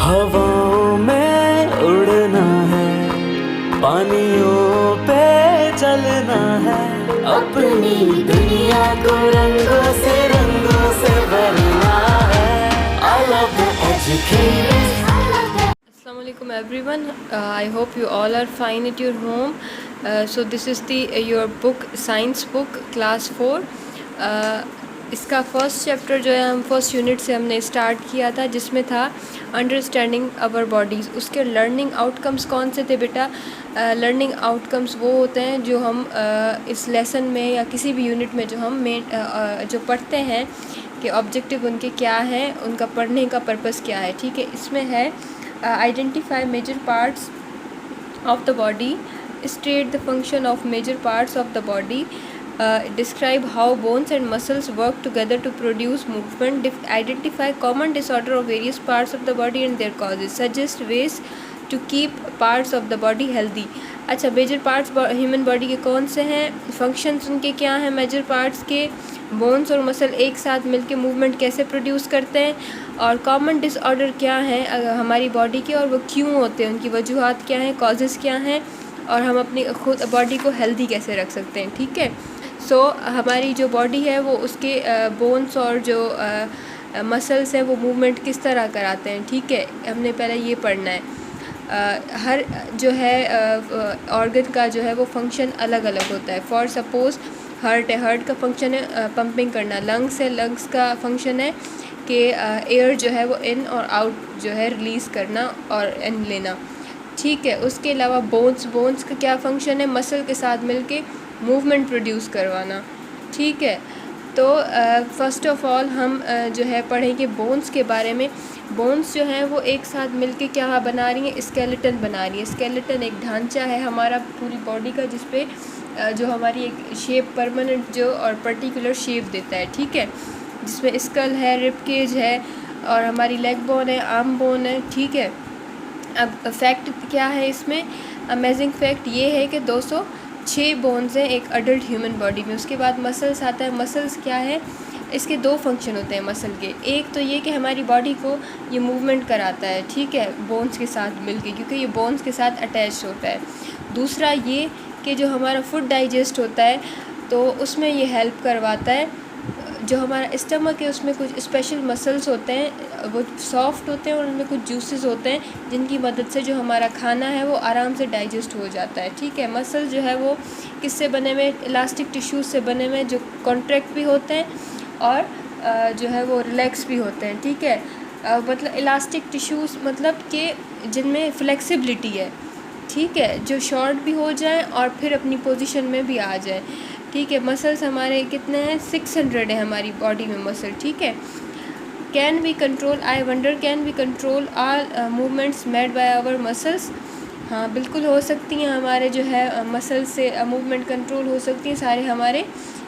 हवाओं में उड़ना है, पानियों पे चलना है, अपनी दुनिया को रंगों से भरना है। I love the education. Assalamualaikum everyone. I hope you all are fine at your home. So this is the your book science book class 4. इसका फर्स्ट चैप्टर जो है हम फर्स्ट यूनिट से हमने स्टार्ट किया था, जिसमें था अंडरस्टैंडिंग आवर बॉडीज़। उसके लर्निंग आउटकम्स कौन से थे बेटा? लर्निंग आउटकम्स वो होते हैं जो हम इस लेसन में या किसी भी यूनिट में जो हम जो पढ़ते हैं कि ऑब्जेक्टिव उनके क्या हैं, उनका पढ़ने का पर्पस क्या है। ठीक है, इसमें है identify major parts of the body, state the function of major parts of the body, describe how bones and muscles work together to produce movement, identify common disorder of various parts of the body and their causes, suggest ways to keep parts of the body healthy। अच्छा, major parts human body के कौन से हैं, functions उनके क्या हैं major parts के, bones और मसल एक साथ मिलके मूवमेंट कैसे प्रोड्यूस करते हैं, और कॉमन डिसऑर्डर क्या हैं हमारी बॉडी के और वो क्यों होते हैं, उनकी वजूहात क्या हैं, कॉजेज़ क्या हैं, और हम अपनी खुद बॉडी को हेल्दी कैसे रख सकते हैं। ठीक है, सो हमारी जो बॉडी है वो उसके बोन्स और जो मसल्स हैं वो मूवमेंट किस तरह कराते हैं। ठीक है, हमने पहले ये पढ़ना है। हर जो है ऑर्गन का जो है वो फंक्शन अलग अलग होता है। फॉर सपोज़ हार्ट है, हार्ट का फंक्शन है पंपिंग करना। लंग्स है, लंग्स का फंक्शन है कि एयर जो है वो इन और आउट जो है रिलीज़ करना और इन लेना। ठीक है, उसके अलावा बोन्स का क्या फंक्शन है, मसल के साथ मिलके मूवमेंट प्रोड्यूस करवाना। ठीक है, तो फ़र्स्ट ऑफ़ ऑल हम जो है पढ़ेंगे बोन्स के बारे में। बोन्स जो हैं वो एक साथ मिलके क्या बना रही हैं, स्केलेटन बना रही है। स्केलेटन एक ढांचा है हमारा पूरी बॉडी का, जिस पे जो हमारी एक शेप परमानेंट जो और पर्टिकुलर शेप देता है। ठीक है, जिसमें स्कल है, रिब केज है और हमारी लेग बोन है, आर्म बोन है। ठीक है, अब फैक्ट क्या है इसमें, अमेजिंग फैक्ट ये है कि 206 बोन्स हैं एक अडल्ट ह्यूमन बॉडी में। उसके बाद मसल्स आता है। मसल्स क्या है, इसके दो फंक्शन होते हैं मसल के। एक तो ये कि हमारी बॉडी को ये मूवमेंट कराता है, ठीक है, बोन्स के साथ मिलके, क्योंकि ये बोन्स के साथ अटैच होता है। दूसरा ये कि जो हमारा फूड डाइजेस्ट होता है तो उसमें ये हेल्प करवाता है। जो हमारा स्टमक है उसमें कुछ स्पेशल मसल्स होते हैं, वो सॉफ्ट होते हैं और उनमें कुछ जूसेस होते हैं जिनकी मदद से जो हमारा खाना है वो आराम से डाइजेस्ट हो जाता है। ठीक है, मसल जो है वो किससे बने हुए, इलास्टिक टिश्यूज़ से बने हुए, जो कॉन्ट्रैक्ट भी होते हैं और जो है वो रिलैक्स भी होते हैं। ठीक है, मतलब इलास्टिक टिश्यूज़ मतलब कि जिनमें फ्लेक्सिबिलिटी है। ठीक है, जो शॉर्ट भी हो जाए और फिर अपनी पोजीशन में भी आ जाए। ठीक है, मसल्स हमारे कितने हैं, 600 है हमारी बॉडी में मसल। ठीक है, can we control, I wonder can we control all movements made by our muscles. हाँ, बिल्कुल हो सकती हैं, हमारे जो है मसल से मूवमेंट कंट्रोल हो सकती हैं। सारे हमारे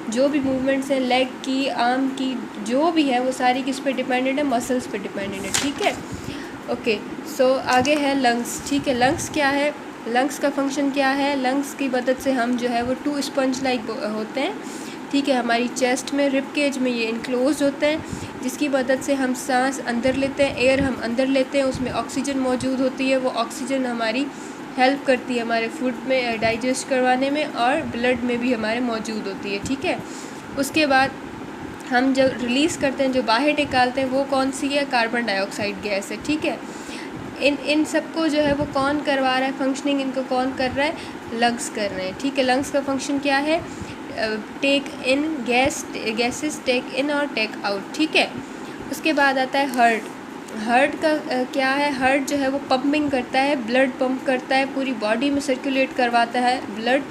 जो भी मूवमेंट्स हैं, लेग की, आर्म की, जो भी है वो सारी किस पे डिपेंडेंट है, मसल्स पे डिपेंडेंट है। ठीक है, ओके, सो आगे है लंग्स। ठीक है, लंग्स क्या है, लंग्स का फंक्शन क्या है, लंग्स की मदद से हम जो है वो 2 स्पंज लाइक होते हैं। ठीक है, हमारी चेस्ट में, रिब केज में ये इनक्लोज होते हैं, जिसकी मदद से हम सांस अंदर लेते हैं, एयर हम अंदर लेते हैं, उसमें ऑक्सीजन मौजूद होती है। वो ऑक्सीजन हमारी हेल्प करती है हमारे फूड में डाइजेस्ट करवाने में, और ब्लड में भी हमारे मौजूद होती है। ठीक है, उसके बाद हम जब रिलीज़ करते हैं, जो बाहर निकालते हैं, वो कौन सी है, कार्बन डाइऑक्साइड गैस है। ठीक है, इन सबको जो है वो कौन करवा रहा है, फंक्शनिंग इनको कौन कर रहा है, लंग्स कर रहे हैं। ठीक है, लंग्स का फंक्शन क्या है, टेक इन गैसेस टेक इन और टेक आउट। ठीक है, उसके बाद आता है हार्ट। हार्ट का क्या है, हार्ट जो है वो पंपिंग करता है, ब्लड पंप करता है, पूरी बॉडी में सर्कुलेट करवाता है ब्लड।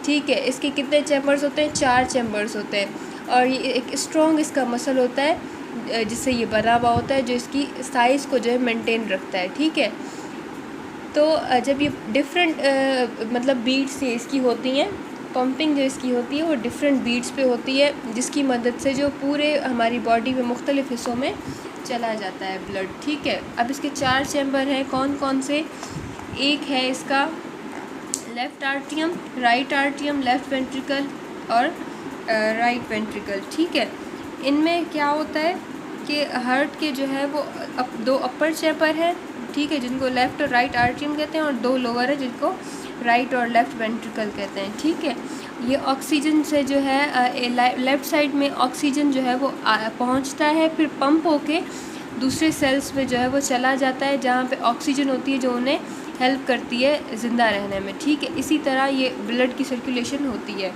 ठीक है, इसके कितने चैम्बर्स होते हैं, 4 चैम्बर्स होते हैं, और ये एक स्ट्रॉन्ग इसका मसल होता है जिससे ये बना हुआ होता है, जो इसकी साइज़ को जो है मेंटेन रखता है। ठीक है, तो जब ये डिफरेंट मतलब बीट्स ये इसकी होती हैं, पंपिंग जो इसकी होती है वो डिफरेंट बीट्स पे होती है, जिसकी मदद से जो पूरे हमारी बॉडी में मुख्तलिफ हिस्सों में चला जाता है ब्लड। ठीक है, अब इसके 4 चैम्बर हैं, कौन कौन से, एक है इसका left atrium, right atrium, left ventricle और राइट वेंट्रिकल। ठीक है, इनमें क्या होता है कि हार्ट के जो है वो 2 अपर चैम्बर है ठीक है, जिनको लेफ़्ट और राइट आर्ट्रियम कहते हैं, और 2 लोअर है जिनको राइट और लेफ़्ट वेंट्रिकल कहते हैं, ठीक है। ये ऑक्सीजन से जो है लेफ़्ट साइड में ऑक्सीजन जो है वो पहुंचता है, फिर पंप होके दूसरे सेल्स में जो है वो चला जाता है, जहाँ पे ऑक्सीजन होती है जो उन्हें हेल्प करती है ज़िंदा रहने में, ठीक है। इसी तरह ये ब्लड की सर्कुलेशन होती है।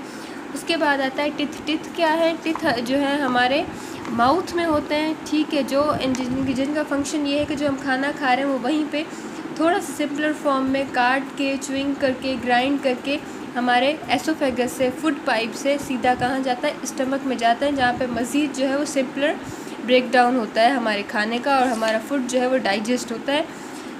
उसके बाद आता है टिथ। टिथ क्या है? टिथ जो है हमारे माउथ में होते हैं, ठीक है, जो जिनका फंक्शन ये है कि जो हम खाना खा रहे हैं वो वहीं पे थोड़ा सा सिंपलर फॉर्म में काट के, च्युइंग करके, ग्राइंड करके हमारे एसोफेगस से, फूड पाइप से सीधा कहाँ जाता है? स्टमक में जाता है, जहाँ पे मज़ीद जो है वो सिंपलर ब्रेक डाउन होता है हमारे खाने का, और हमारा फूड जो है वो डाइजेस्ट होता है,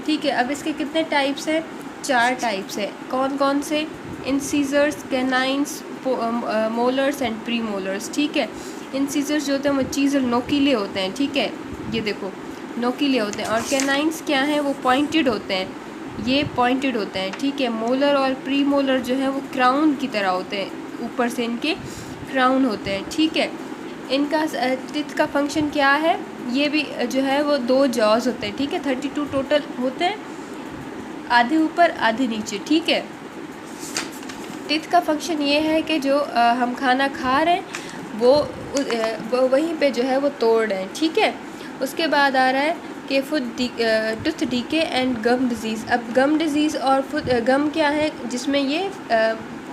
ठीक है। अब इसके कितने टाइप्स हैं? 4 टाइप्स है। कौन कौन से? Incisors, canines, molars and premolars, ठीक है। इंसीजर्स जो होते हैं वो चीज़ल नोकीले होते हैं, ठीक है, ये देखो नोकीले होते हैं। और कैनाइन्स क्या हैं? वो पॉइंटेड होते हैं, ये पॉइंटेड होते हैं, ठीक है। मोलर और प्री मोलर जो है वो क्राउन की तरह होते हैं, ऊपर से इनके क्राउन होते हैं, ठीक है। इनका टिथ का फंक्शन क्या है? ये भी जो है वो 2 जॉज होते हैं, ठीक है। 32 टोटल होते हैं, आधे ऊपर आधे नीचे, ठीक है। टिथ का फंक्शन ये है कि जो हम खाना खा रहे हैं वो वहीं पे जो है वो तोड़ रहे हैं, ठीक है। उसके बाद आ रहा है कि tooth decay and gum disease. अब गम डिज़ीज़ और गम क्या है? जिसमें ये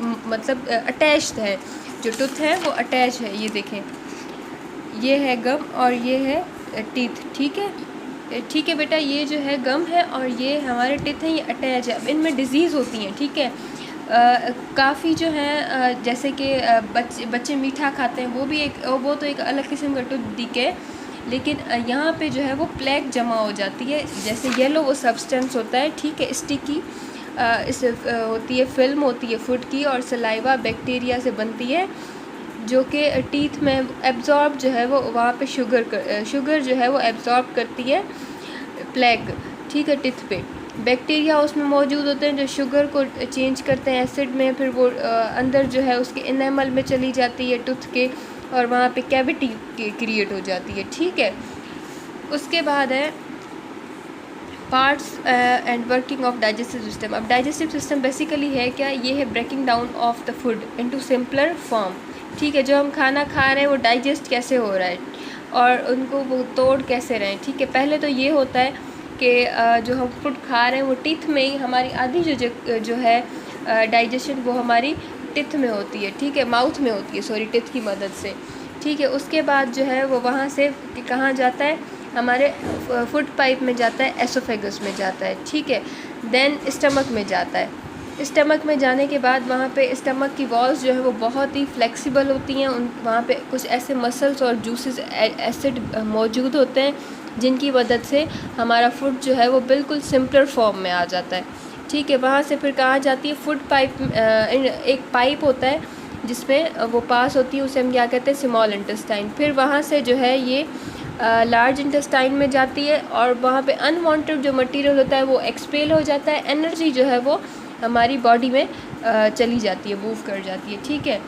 मतलब अटैच्ड है, जो टूथ है वो अटैच है, ये देखें, ये है गम और ये है टीथ, ठीक है, ठीक है बेटा। ये जो है गम है और ये हमारे टीथ हैं, ये अटैच है। अब इनमें डिज़ीज़ होती हैं, ठीक है। काफ़ी जो है जैसे कि बच्चे मीठा खाते हैं, वो तो एक अलग किस्म का टूथ डीके, लेकिन यहाँ पे जो है वो प्लेक जमा हो जाती है, जैसे येलो वो सब्सटेंस होता है, ठीक है, स्टिकी होती है, फिल्म होती है फूड की, और सलाइवा बैक्टीरिया से बनती है, जो कि टीथ में एब्जॉर्ब जो है वो वहाँ पे शुगर जो है वो एब्जॉर्ब करती है प्लेक, ठीक है, टिथ पे। बैक्टीरिया उसमें मौजूद होते हैं जो शुगर को चेंज करते हैं एसिड में, फिर वो अंदर जो है उसके इनेमल में चली जाती है टूथ के, और वहाँ पे कैविटी क्रिएट हो जाती है, ठीक है। उसके बाद है parts and working of digestive system. अब डाइजेस्टिव सिस्टम बेसिकली है क्या? ये है breaking down of the food into simpler form, ठीक है। जो हम खाना खा रहे हैं वो डाइजेस्ट कैसे हो रहा है और उनको वो तोड़ कैसे रहे हैं, ठीक है। पहले तो ये होता है कि जो हम फूड खा रहे हैं वो टीथ में ही हमारी आधी जो है डाइजेशन वो हमारी टिथ में होती है, ठीक है, माउथ में होती है, सॉरी, टिथ की मदद से, ठीक है। उसके बाद जो है वो वहाँ से कहाँ जाता है? हमारे फूड पाइप में जाता है, एसोफेगस में जाता है, ठीक है। देन स्टमक में जाता है। स्टमक में जाने के बाद वहाँ पे स्टमक की वॉल्स जो है वो बहुत ही फ्लेक्सिबल होती हैं, वहाँ पे कुछ ऐसे मसल्स और जूसेस एसिड मौजूद होते हैं जिनकी मदद से हमारा फूड जो है वो बिल्कुल सिंपलर फॉर्म में आ जाता है, ठीक है। वहाँ से फिर कहाँ जाती है? फूड पाइप, एक पाइप होता है जिसमें वो पास होती है, उसे हम क्या कहते हैं? Small intestine. फिर वहाँ से जो है ये लार्ज इंटेस्टाइन में जाती है, और वहाँ पे अनवांटेड जो मटेरियल होता है वो एक्सपेल हो जाता है, एनर्जी जो है वो हमारी बॉडी में चली जाती है, मूव कर जाती है, ठीक है।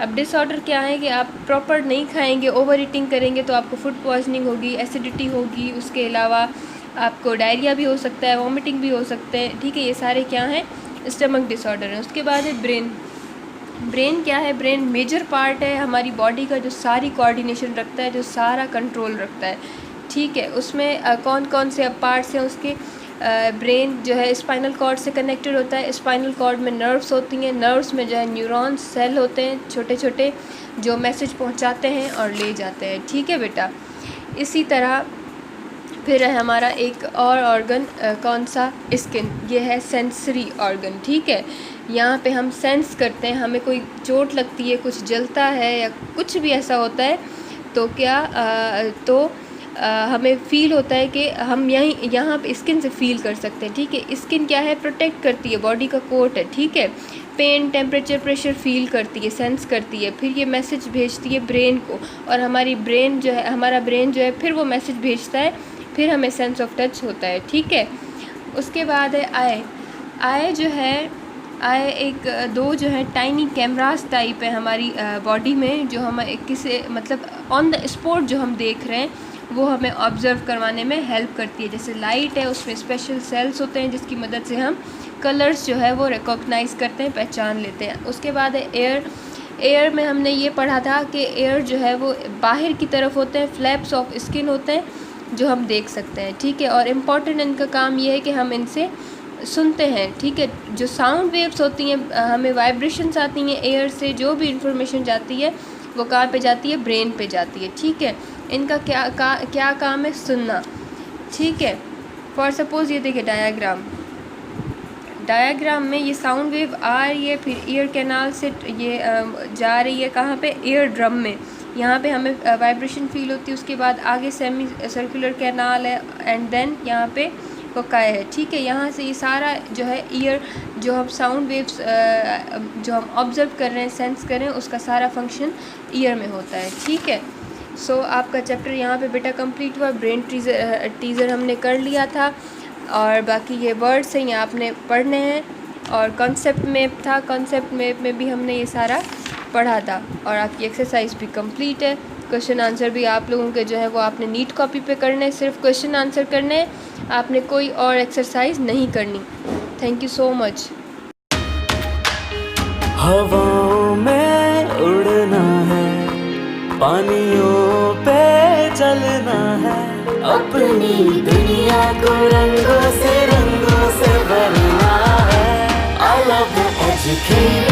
अब डिसऑर्डर क्या है कि आप प्रॉपर नहीं खाएंगे, ओवर ईटिंग करेंगे तो आपको फूड पॉइजनिंग होगी, एसिडिटी होगी, उसके अलावा आपको डायरिया भी हो सकता है, वॉमिटिंग भी हो सकते हैं, ठीक है। ये सारे क्या हैं? स्टमक डिसऑर्डर हैं। उसके बाद है ब्रेन। ब्रेन क्या है? ब्रेन मेजर पार्ट है हमारी बॉडी का, जो सारी कोऑर्डिनेशन रखता है, जो सारा कंट्रोल रखता है, ठीक है। उसमें कौन कौन से पार्ट्स हैं उसके? ब्रेन जो है स्पाइनल कॉर्ड से कनेक्टेड होता है, स्पाइनल कॉर्ड में नर्व्स होती हैं, नर्व्स में जो है न्यूरॉन्स सेल होते हैं छोटे छोटे, जो मैसेज पहुंचाते हैं और ले जाते हैं, ठीक है बेटा। इसी तरह फिर है हमारा एक और ऑर्गन, कौन सा? स्किन। ये है सेंसरी ऑर्गन, ठीक है। यहाँ पे हम सेंस करते हैं, हमें कोई चोट लगती है, कुछ जलता है या कुछ भी ऐसा होता है तो क्या हमें फ़ील होता है कि हम यहाँ पे स्किन से फ़ील कर सकते हैं, ठीक है। स्किन क्या है? प्रोटेक्ट करती है, बॉडी का कोट है, ठीक है। पेन, टेम्परेचर, प्रेशर फ़ील करती है, सेंस करती है, फिर ये मैसेज भेजती है ब्रेन को, और हमारा ब्रेन जो है फिर वो मैसेज भेजता है, फिर हमें सेंस ऑफ टच होता है, ठीक है। उसके बाद है आई। आई जो है, आई एक 2 जो है टाइनी कैमरास टाइप है हमारी बॉडी में, जो हम किसी मतलब ऑन द स्पॉट जो हम देख रहे हैं वो हमें ऑब्ज़र्व करवाने में हेल्प करती है। जैसे लाइट है, उसमें स्पेशल सेल्स होते हैं जिसकी मदद से हम कलर्स जो है वो रिकॉग्नाइज़ करते हैं, पहचान लेते हैं। उसके बाद है एयर। एयर में हमने ये पढ़ा था कि एयर जो है वो बाहर की तरफ होते हैं, फ्लैप्स ऑफ स्किन होते हैं जो हम देख सकते हैं, ठीक है। और इम्पॉर्टेंट इनका काम ये है कि हम इनसे सुनते हैं, ठीक है। जो साउंड वेव्स होती हैं, हमें वाइब्रेशंस आती हैं एयर से, जो भी इंफॉर्मेशन जाती है वो कहाँ पे जाती है, ब्रेन पे जाती है, ठीक है। इनका क्या काम है, सुनना, ठीक है। फॉर सपोज़ ये देखिए डायग्राम में ये साउंड वेव आ रही है, फिर ईयर कैनाल से ये जा रही है कहाँ पे, ईयर ड्रम में। यहाँ पे हमें वाइब्रेशन फील होती है। उसके बाद आगे सेमी सर्कुलर कैनाल है एंड देन यहाँ पे कोकाई है, ठीक है। यहाँ से ये सारा जो है ईयर, जो हम साउंड वेव्स जो हम ऑब्ज़र्व कर रहे हैं, सेंस कर रहे हैं, उसका सारा फंक्शन ईयर में होता है, ठीक है। सो आपका चैप्टर यहाँ पे बेटा कंप्लीट हुआ। ब्रेन टीज़र हमने कर लिया था और बाकी ये वर्ड्स हैं ये आपने पढ़ने हैं। और कॉन्सेप्ट मैप था, कॉन्सेप्ट मैप में भी हमने ये सारा पढ़ा था। और आपकी एक्सरसाइज भी कंप्लीट है। क्वेश्चन आंसर भी आप लोगों के जो है वो आपने नीट कॉपी पे करने हैं, सिर्फ क्वेश्चन आंसर करने हैं, आपने कोई और एक्सरसाइज नहीं करनी। Thank you so much. हवाओं में उड़ना है, पानियों पे चलना है, अपनी दुनिया को रंगों से भरना है। I love the educator.